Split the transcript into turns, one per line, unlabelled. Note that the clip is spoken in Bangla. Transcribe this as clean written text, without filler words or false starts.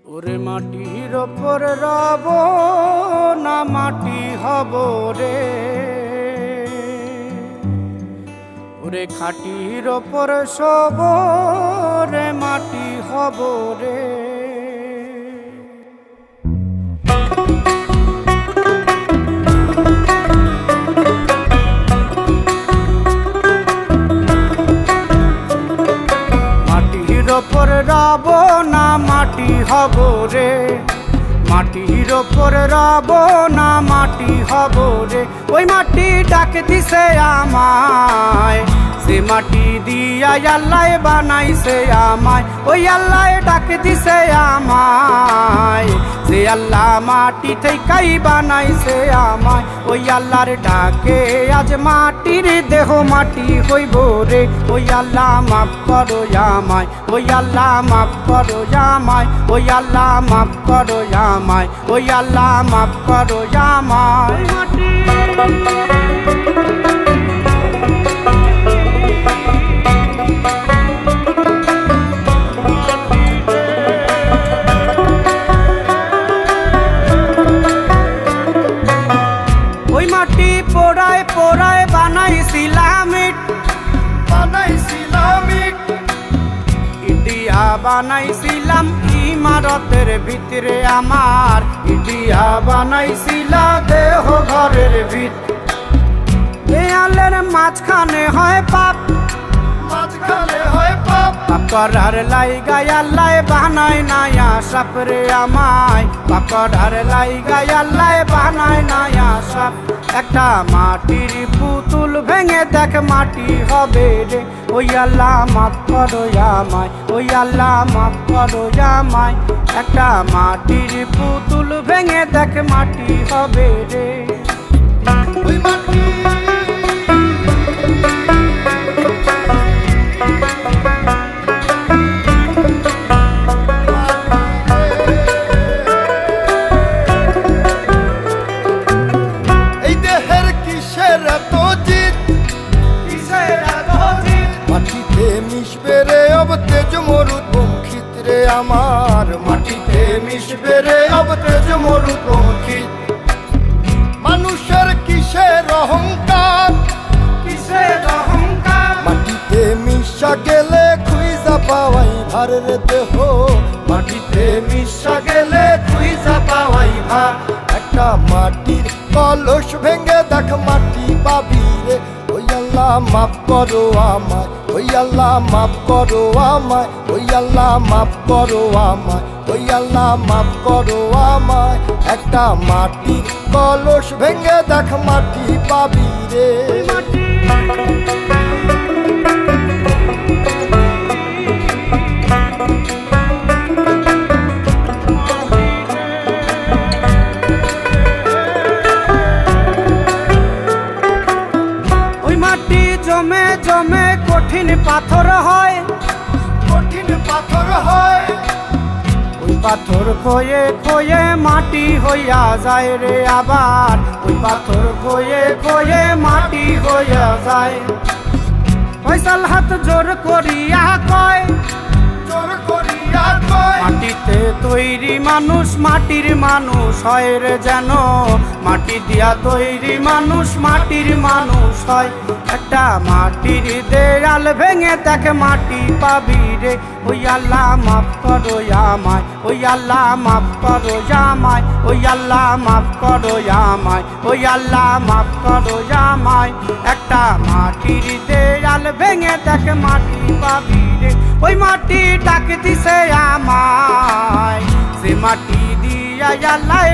ওরে মাটির ওপর রব না মাটি হব রে, ওরে খাটির ওপর শোব রে মাটি হব রে। মাটির ওপর রব না মাটি হব রে, মাটির ওপর রব না মাটি হব রে। ওই মাটি ডাক দিছে আমায়, সে মাটি দিয়া আল্লাহ বানাইছে আমায়। ওই আল্লাহ ডাক দিছে আমায়, সে আল্লাহ মাটি থেকেই বানাইছে আমায়। ওই আল্লাহর ডাকে আজ মাটির দেহ মাটি হইব রে। ওই আল্লাহ মাফ করো আমায়, ওই আল্লাহ মাফ করো আমায়, ওই আল্লাহ মাফ করো আমায়, ওই আল্লাহ মাফ করো আমায়। ওই মাটি পোড়ায় পোড়ায় বানাইছিলাম ইট, ইটিয়া বানাইছিলাম ইমারতের ভিতরে আমার, ইটিয়া বানাইছিলা দেহ ঘরের ভিত। দেয়ালের মাঝখানে হয় পাপ, মাঝখানে হয় পাপ, পাকড়ার লাইগায় আল্লাহ বানায় নায়া সাপ রে আমায়, পাকড়ার লাইগায় আল্লাহ বানায় নায়া সাপ। একটা মাটির পুতুল ভেঙে দেখ মাটি হবে রে। ওই আল্লাহ মাফ করো আমায়, ওই আল্লাহ মাফ করো আমায়। একটা মাটির পুতুল ভেঙে দেখ মাটি হবে রে। ওই মাটি আমার, মাটিতে মিশবে রে অব তেজ মরুদ খিত। মানুষের কিসের অহংকার, কিসের অহংকার, মাটিতে মিশা গেলে খুঁজা পাওয়াই ভার রে দেহ, মাটিতে মিশা গেলে খুঁজা পাওয়াই ভার। একটা মাটির কলস ভেঙে দেখ মাটি পাবি রে। ওই আল্লাহ মাফ করো আমায়, ওই আল্লাহ মাফ করো আমায়, ওই আল্লাহ মাফ করো আমায়, ওই আল্লাহ মাফ করো আমায়। একটা মাটির কলস ভেঙে দেখ মাটি পাবি রে। জমে জমে কঠিন পাথর হয়, কঠিন পাথর হয়। ওই পাথর খয়ে খয়ে মাটি হইয়া যায় রে আবার, ওই পাথর খয়ে খয়ে মাটি হইয়া যায়। ফয়সাল হাত জোর করিয়া কয়, জোর করিয়া কয়, মাটিতে তৈরি মানুষ মাটির মানুষ হয় রে যেন, মাটি দিয়া তৈরি মানুষ মাটির মানুষ হয়। একটা মাটির দেয়াল ভেঙে দেখ মাটি পাবি রে। ওই আল্লাহ মাফ করো আমায়, ওই আল্লাহ মাফ করো আমায়, ওই আল্লাহ মাফ করো আমায়, ওই আল্লাহ মাফ করো আমায়। একটা মাটির দেয়াল ভেঙে দেখ মাটি পাবি রে। ওই মাটি ডাক দিছে আমায়, সে মাটি দিয়া আল্লাহ